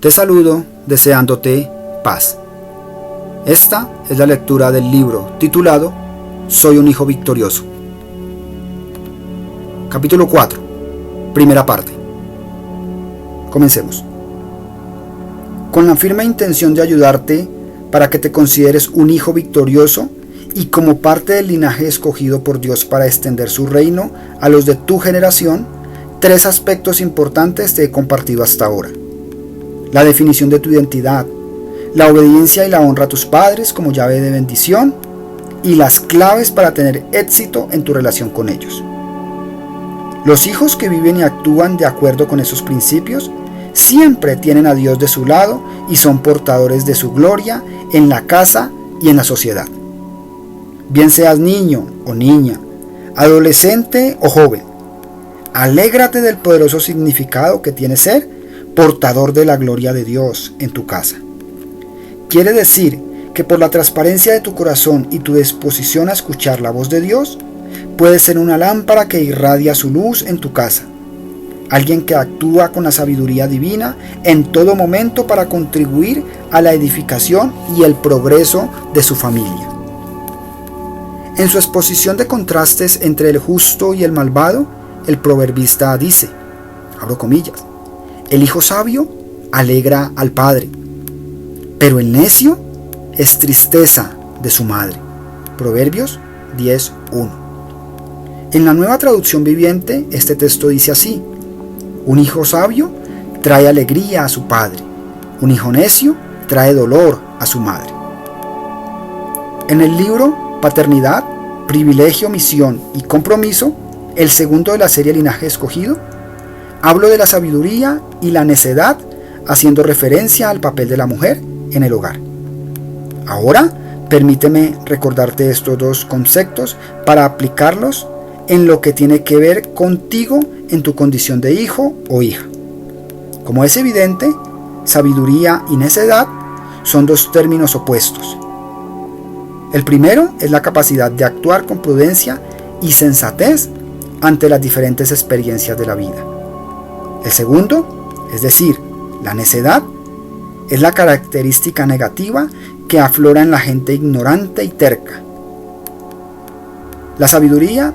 Te saludo deseándote paz. Esta es la lectura del libro titulado Soy un hijo victorioso. Capítulo 4, primera parte. Comencemos. Con la firme intención de ayudarte para que te consideres un hijo victorioso y como parte del linaje escogido por Dios para extender su reino a los de tu generación, 3 aspectos importantes te he compartido hasta ahora. La definición de tu identidad, la obediencia y la honra a tus padres como llave de bendición y las claves para tener éxito en tu relación con ellos. Los hijos que viven y actúan de acuerdo con esos principios siempre tienen a Dios de su lado y son portadores de su gloria en la casa y en la sociedad. Bien seas niño o niña, adolescente o joven, alégrate del poderoso significado que tiene ser portador de la gloria de Dios en tu casa. Quiere decir que por la transparencia de tu corazón y tu disposición a escuchar la voz de Dios, puedes ser una lámpara que irradia su luz en tu casa. Alguien que actúa con la sabiduría divina en todo momento para contribuir a la edificación y el progreso de su familia. En su exposición de contrastes entre el justo y el malvado, el proverbista dice, abro comillas, el hijo sabio alegra al padre, pero el necio es tristeza de su madre. Proverbios 10:1. En la Nueva Traducción Viviente, este texto dice así, un hijo sabio trae alegría a su padre, un hijo necio trae dolor a su madre. En el libro Paternidad, Privilegio, Misión y Compromiso, el segundo de la serie Linaje Escogido, hablo de la sabiduría y la necedad, haciendo referencia al papel de la mujer en el hogar. Ahora, permíteme recordarte estos 2 conceptos para aplicarlos en lo que tiene que ver contigo en tu condición de hijo o hija. Como es evidente, sabiduría y necedad son 2 términos opuestos. El primero es la capacidad de actuar con prudencia y sensatez ante las diferentes experiencias de la vida. El segundo, es decir, la necedad, es la característica negativa que aflora en la gente ignorante y terca. La sabiduría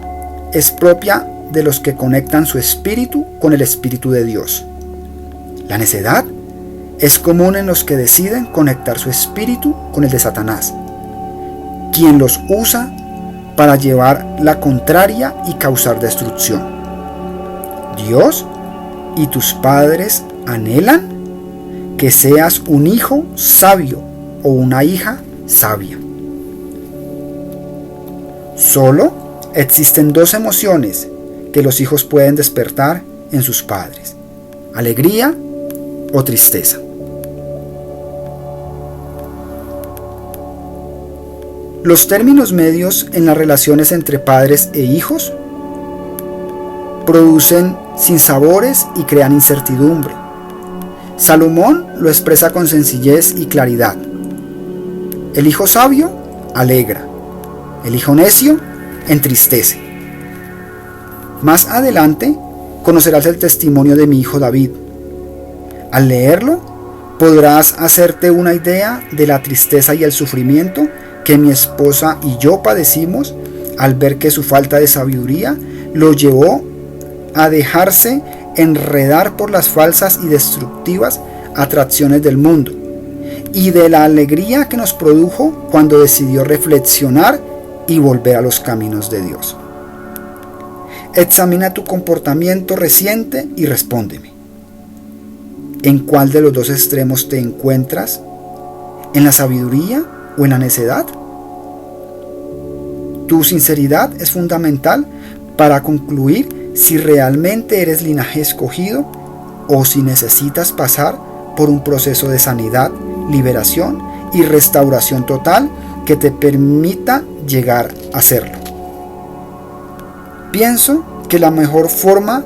es propia de los que conectan su espíritu con el espíritu de Dios. La necedad es común en los que deciden conectar su espíritu con el de Satanás, quien los usa para llevar la contraria y causar destrucción. Dios y tus padres anhelan que seas un hijo sabio o una hija sabia. Solo existen 2 emociones que los hijos pueden despertar en sus padres: alegría o tristeza. Los términos medios en las relaciones entre padres e hijos producen sinsabores y crean incertidumbre. Salomón lo expresa con sencillez y claridad. El hijo sabio alegra, el hijo necio entristece. Más adelante conocerás el testimonio de mi hijo David. Al leerlo, podrás hacerte una idea de la tristeza y el sufrimiento que mi esposa y yo padecimos al ver que su falta de sabiduría lo llevó a dejarse enredar por las falsas y destructivas atracciones del mundo, y de la alegría que nos produjo cuando decidió reflexionar y volver a los caminos de Dios. Examina tu comportamiento reciente y respóndeme. ¿En cuál de los 2 extremos te encuentras? ¿En la sabiduría o en la necedad? Tu sinceridad es fundamental para concluir si realmente eres linaje escogido o si necesitas pasar por un proceso de sanidad, liberación y restauración total que te permita llegar a serlo. Pienso que la mejor forma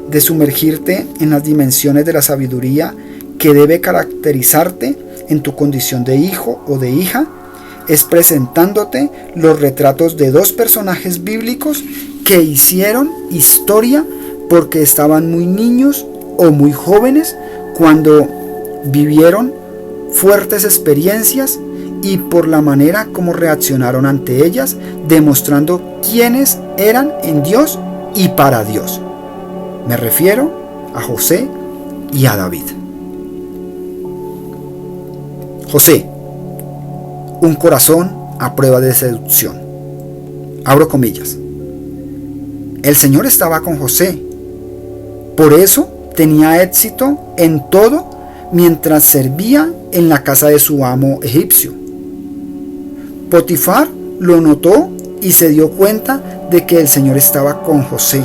de sumergirte en las dimensiones de la sabiduría que debe caracterizarte en tu condición de hijo o de hija es presentándote los retratos de 2 personajes bíblicos que hicieron historia porque estaban muy niños o muy jóvenes cuando vivieron fuertes experiencias y por la manera como reaccionaron ante ellas, demostrando quiénes eran en Dios y para Dios. Me refiero a José y a David. José, un corazón a prueba de seducción. Abro comillas. El Señor estaba con José. Por eso tenía éxito en todo mientras servía en la casa de su amo egipcio. Potifar lo notó y se dio cuenta de que el Señor estaba con José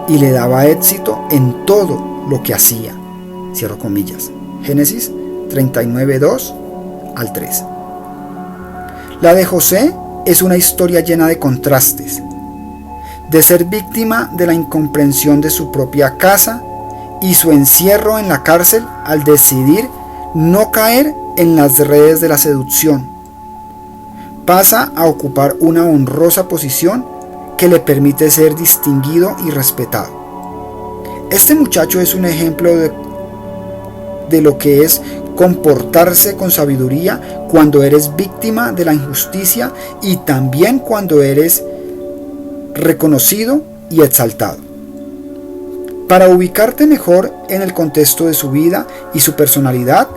y le daba éxito en todo lo que hacía. Cierro comillas. Génesis 39, 2 al 3. La de José es una historia llena de contrastes, de ser víctima de la incomprensión de su propia casa y su encierro en la cárcel al decidir no caer en las redes de la seducción. Pasa a ocupar una honrosa posición que le permite ser distinguido y respetado. Este muchacho es un ejemplo de lo que es comportarse con sabiduría cuando eres víctima de la injusticia y también cuando eres reconocido y exaltado. Para ubicarte mejor en el contexto de su vida y su personalidad,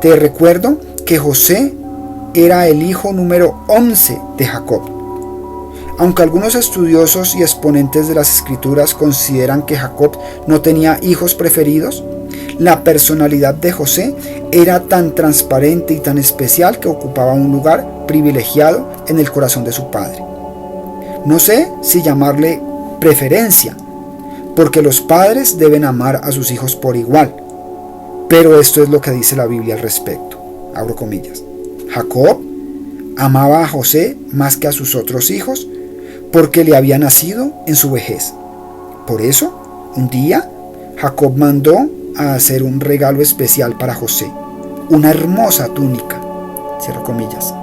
te recuerdo que José era el hijo número 11 de Jacob. Aunque algunos estudiosos y exponentes de las escrituras consideran que Jacob no tenía hijos preferidos, la personalidad de José era tan transparente y tan especial que ocupaba un lugar privilegiado en el corazón de su padre. No sé si llamarle preferencia, porque los padres deben amar a sus hijos por igual, pero esto es lo que dice la Biblia al respecto. Abro comillas. Jacob amaba a José más que a sus otros hijos porque le había nacido en su vejez. Por eso, un día, Jacob mandó a hacer un regalo especial para José, una hermosa túnica. Cierro comillas.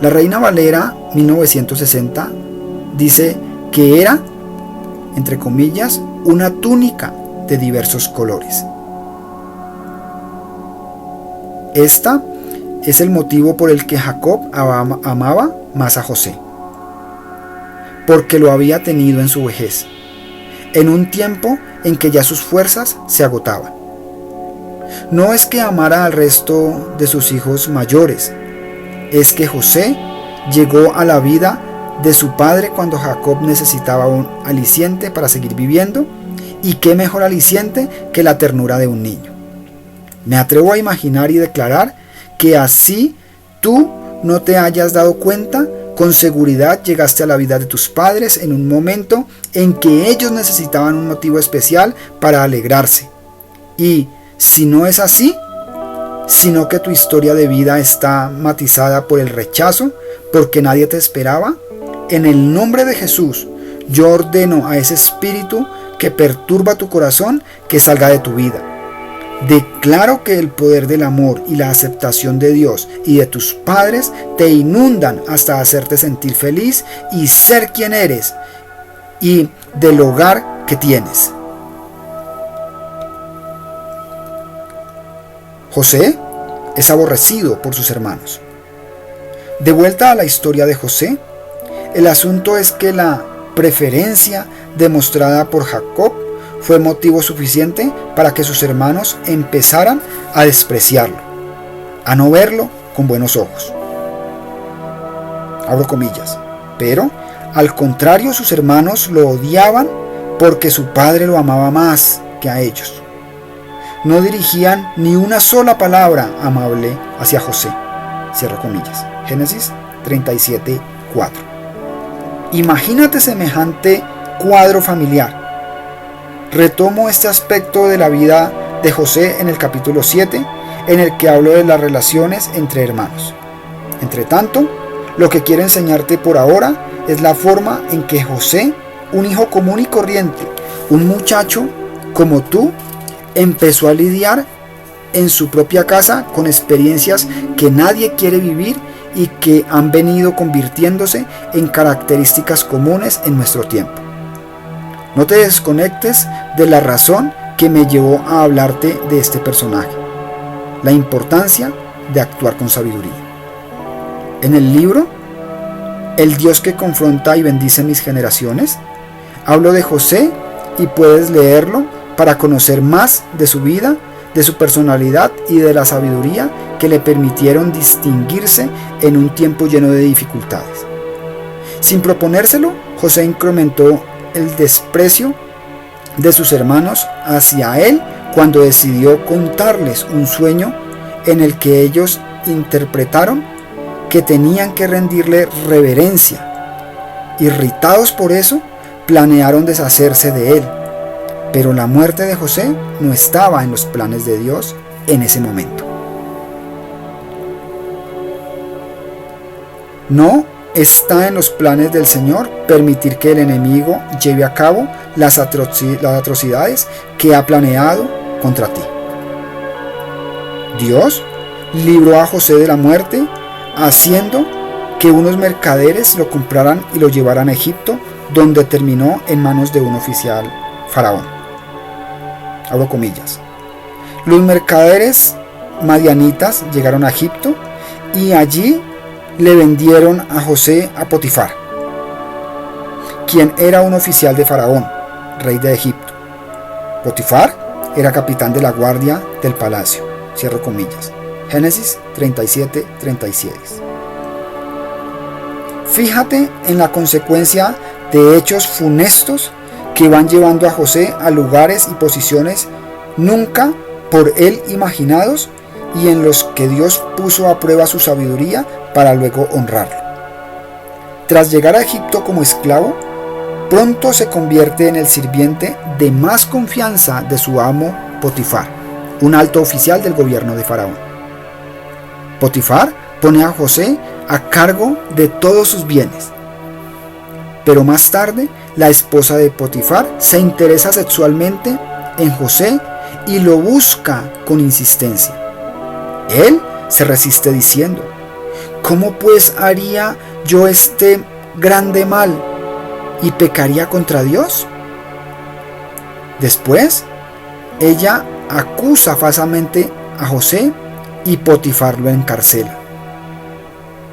La Reina Valera 1960 dice que era, entre comillas, una túnica de diversos colores. Esta es el motivo por el que Jacob amaba más a José, porque lo había tenido en su vejez, en un tiempo en que ya sus fuerzas se agotaban. No es que amara al resto de sus hijos mayores, es que José llegó a la vida de su padre cuando Jacob necesitaba un aliciente para seguir viviendo, y qué mejor aliciente que la ternura de un niño. Me atrevo a imaginar y declarar que así tú no te hayas dado cuenta, con seguridad llegaste a la vida de tus padres en un momento en que ellos necesitaban un motivo especial para alegrarse. Y si no es así, sino que tu historia de vida está matizada por el rechazo, porque nadie te esperaba, en el nombre de Jesús, yo ordeno a ese espíritu que perturba tu corazón que salga de tu vida. Declaro que el poder del amor y la aceptación de Dios y de tus padres te inundan hasta hacerte sentir feliz y ser quien eres y del hogar que tienes. José es aborrecido por sus hermanos. De vuelta a la historia de José, el asunto es que la preferencia demostrada por Jacob fue motivo suficiente para que sus hermanos empezaran a despreciarlo, a no verlo con buenos ojos. Abro comillas. Pero, al contrario, sus hermanos lo odiaban porque su padre lo amaba más que a ellos. No dirigían ni una sola palabra amable hacia José. Cierro comillas. Génesis 37, 4. Imagínate semejante cuadro familiar. Retomo este aspecto de la vida de José en el capítulo 7, en el que hablo de las relaciones entre hermanos. Entre tanto, lo que quiero enseñarte por ahora es la forma en que José, un hijo común y corriente, un muchacho como tú, empezó a lidiar en su propia casa con experiencias que nadie quiere vivir y que han venido convirtiéndose en características comunes en nuestro tiempo. No te desconectes de la razón que me llevó a hablarte de este personaje: la importancia de actuar con sabiduría. En el libro El Dios que confronta y bendice mis generaciones, hablo de José y puedes leerlo para conocer más de su vida, de su personalidad y de la sabiduría que le permitieron distinguirse en un tiempo lleno de dificultades. Sin proponérselo, José incrementó el desprecio de sus hermanos hacia él cuando decidió contarles un sueño en el que ellos interpretaron que tenían que rendirle reverencia. Irritados por eso, planearon deshacerse de él, pero la muerte de José no estaba en los planes de Dios en ese momento. No está en los planes del Señor permitir que el enemigo lleve a cabo las atrocidades que ha planeado contra ti. Dios libró a José de la muerte haciendo que unos mercaderes lo compraran y lo llevaran a Egipto, donde terminó en manos de un oficial faraón. Abro comillas. Los mercaderes madianitas llegaron a Egipto y allí le vendieron a José a Potifar, quien era un oficial de Faraón, rey de Egipto. Potifar era capitán de la guardia del palacio. Cierro comillas. Génesis 37:36. Fíjate en la consecuencia de hechos funestos que van llevando a José a lugares y posiciones nunca por él imaginados y en los que Dios puso a prueba su sabiduría para luego honrarlo. Tras llegar a Egipto como esclavo, pronto se convierte en el sirviente de más confianza de su amo Potifar, un alto oficial del gobierno de Faraón. Potifar pone a José a cargo de todos sus bienes. Pero más tarde, la esposa de Potifar se interesa sexualmente en José y lo busca con insistencia. Él se resiste diciendo: ¿cómo pues haría yo este grande mal y pecaría contra Dios? Después, ella acusa falsamente a José y Potifar lo encarcela.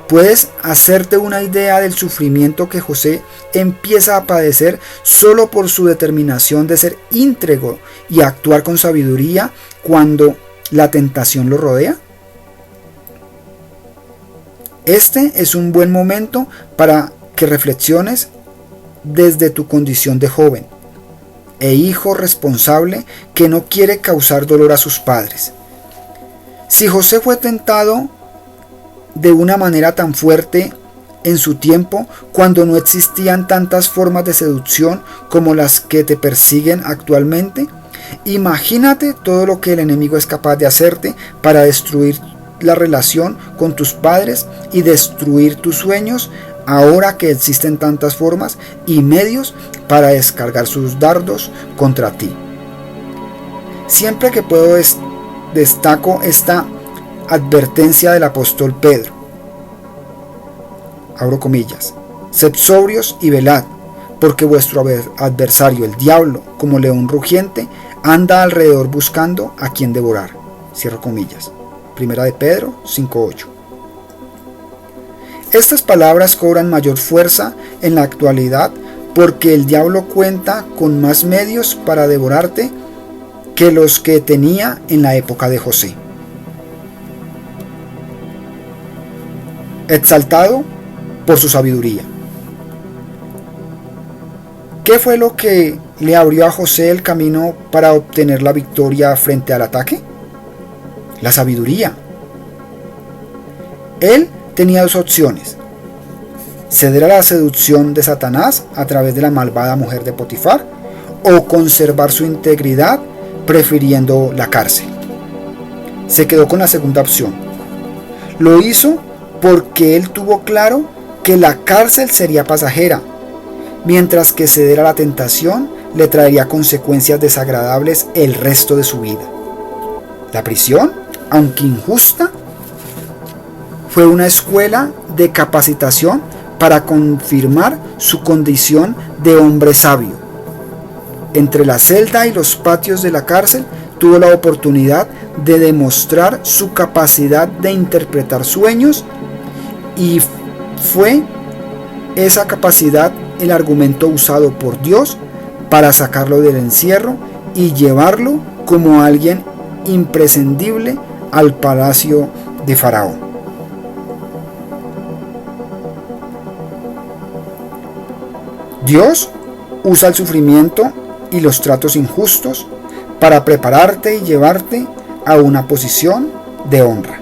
Puedes hacerte una idea del sufrimiento que José empieza a padecer solo por su determinación de ser íntegro y actuar con sabiduría cuando la tentación lo rodea. Este es un buen momento para que reflexiones desde tu condición de joven e hijo responsable que no quiere causar dolor a sus padres. Si José fue tentado de una manera tan fuerte en su tiempo, cuando no existían tantas formas de seducción como las que te persiguen actualmente, imagínate todo lo que el enemigo es capaz de hacerte para destruir la relación con tus padres y destruir tus sueños, ahora que existen tantas formas y medios para descargar sus dardos contra ti. Siempre que puedo destaco esta advertencia del apóstol Pedro. Abro comillas. Sed sobrios y velad, porque vuestro adversario, el diablo, como león rugiente, anda alrededor buscando a quien devorar. Cierro comillas. Primera de Pedro 5:8. Estas palabras cobran mayor fuerza en la actualidad porque el diablo cuenta con más medios para devorarte que los que tenía en la época de José. Exaltado por su sabiduría. ¿Qué fue lo que le abrió a José el camino para obtener la victoria frente al ataque? La sabiduría. Él tenía dos opciones: ceder a la seducción de Satanás a través de la malvada mujer de Potifar, o conservar su integridad prefiriendo la cárcel. Se quedó con la segunda opción. Lo hizo porque él tuvo claro que la cárcel sería pasajera, mientras que ceder a la tentación le traería consecuencias desagradables el resto de su vida. La prisión, aunque injusta, fue una escuela de capacitación para confirmar su condición de hombre sabio. Entre la celda y los patios de la cárcel, tuvo la oportunidad de demostrar su capacidad de interpretar sueños, y fue esa capacidad el argumento usado por Dios para sacarlo del encierro y llevarlo como alguien imprescindible al palacio de Faraón. Dios usa el sufrimiento y los tratos injustos para prepararte y llevarte a una posición de honra.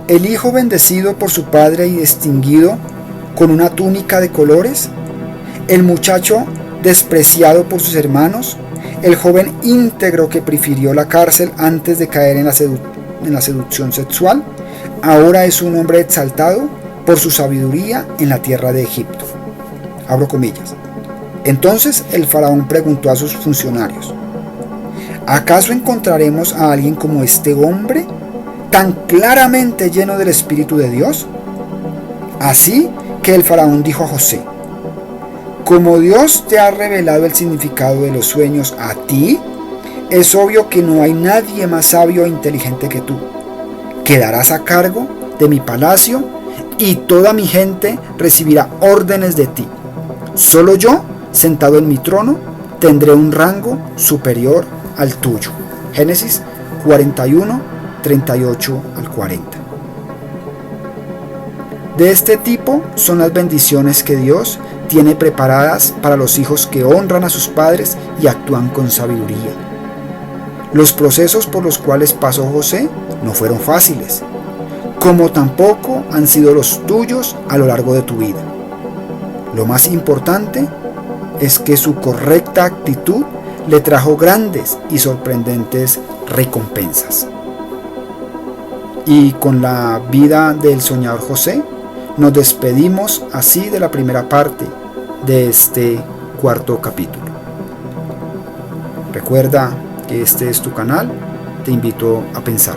El hijo bendecido por su padre y distinguido con una túnica de colores, el muchacho despreciado por sus hermanos, el joven íntegro que prefirió la cárcel antes de caer en la seducción sexual, ahora es un hombre exaltado por su sabiduría en la tierra de Egipto. Abro comillas. Entonces el faraón preguntó a sus funcionarios: ¿acaso encontraremos a alguien como este hombre, tan claramente lleno del Espíritu de Dios? Así que el faraón dijo a José: como Dios te ha revelado el significado de los sueños a ti, es obvio que no hay nadie más sabio e inteligente que tú. Quedarás a cargo de mi palacio y toda mi gente recibirá órdenes de ti. Solo yo, sentado en mi trono, tendré un rango superior al tuyo. Génesis 41, 38 al 40. De este tipo son las bendiciones que Dios tiene preparadas para los hijos que honran a sus padres y actúan con sabiduría. Los procesos por los cuales pasó José no fueron fáciles, como tampoco han sido los tuyos a lo largo de tu vida. Lo más importante es que su correcta actitud le trajo grandes y sorprendentes recompensas. Y con la vida del soñador José, nos despedimos así de la primera parte de este cuarto capítulo. Recuerda que este es tu canal, te invito a pensar.